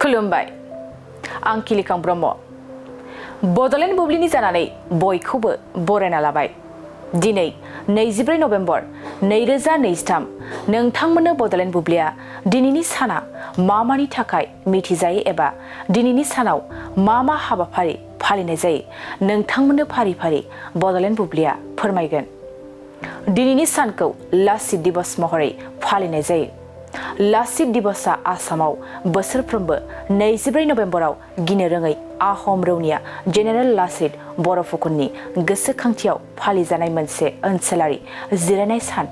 खुलुमबाय आं किलिकां ब्रह्म बड'लेण्ड बुब्लिनि जानानै बयखौबो बरायना लाबाय दिनै 24 नभेम्बर 2023 नोंथांमोननो बड'लेण्ड बुब्लिया दिनैनि साना मानि थाखाय मिथिजायो एबा दिनैनि सानाव मा हाबाफारि फालिनाय जायो नोंथांमोननो फारि फारि बड'लेण्ड बुब्लिया फोरमायगोन दिनैनि सानखौ लाचित दिवस महरै फालिनाय जायो लाचित दिवसआ आसामाव बोसोरफ्रोमबो 24 नभेम्बराव गिनो रोङै आहम रौनिया जेनेरेल लाचित बरफुकननि गोसोखांथियाव फालिजानाय मोनसे ओनसोलारि जिरायनाय सान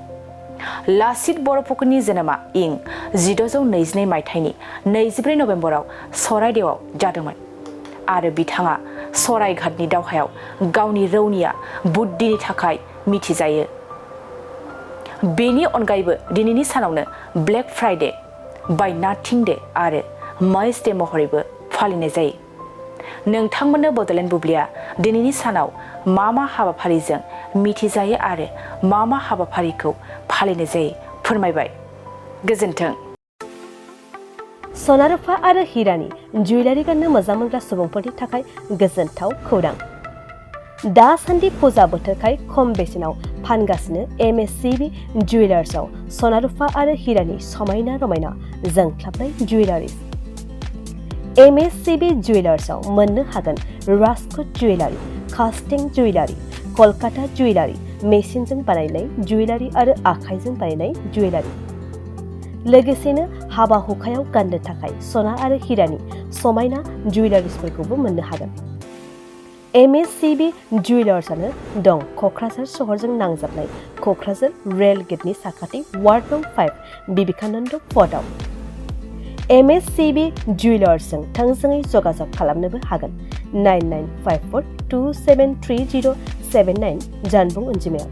लाचित बरफुकननि जोनोमा इं 1622 मायथाइनि 24 नभेम्बराव सराइदेवआव जादोंमोन आरो बिथाङा सराइघाटनि दावहायाव गावनि रौनिया बुद्धिनि थाखाय मिथिजायो बेनि अनगायैबो दिनैनि सानावनो ब्लेक फ्राइडे बाय नाथिं डे आरो माइस डे महरैबो फालिनाय जायो नोंथांमोननो बड'लेण्ड बुब्लिया दिनैनि सानाव मा हाबाफारिजों मिथिजायो आरो मा हाबाफारिखौ फालिनाय जायो फोरमायबाय गोजोन्थों सना रुफा आरो हिरानि जुवेलारि गाननो मोजां मोनग्रा सुबुंफोरनि थाखाय गोजोनथाव खौरां दासान्दि फुजा बोथोरखाय खम बेसेनाव फानगासिनो MSCB जुवेलार्सआव सना रुफा आरो हिरानि समायना रमायना जोंख्लाबनाय जुवेलारिज MSCB जुवेलार्सआव मोननो हागोन राजकोट जुवेलारि कास्टिं जुवेलारि कलकाता जुवेलारि मेसिनजों बानायनाय जुवेलारि आरो आखाइजों बानायनाय जुवेलारि लोगोसेनो हाबा हुखायाव गाननो थाखाय सना आरो हिरानि समायना जुवेलारिसफोरखौबो मोननो हागोन MSCB जुवेलार्सआनो दं क'क्राझार सहरजों नांजाबनाय क'क्राझार रेल गेटनि साखाथि वार्ड नं 5 बिबेकानन्द पथआव MSCB जुवेलार्सजों थोंजोङै जगाजग खालामनोबो हागोन 9954273079 जानबुं अनजिमायाव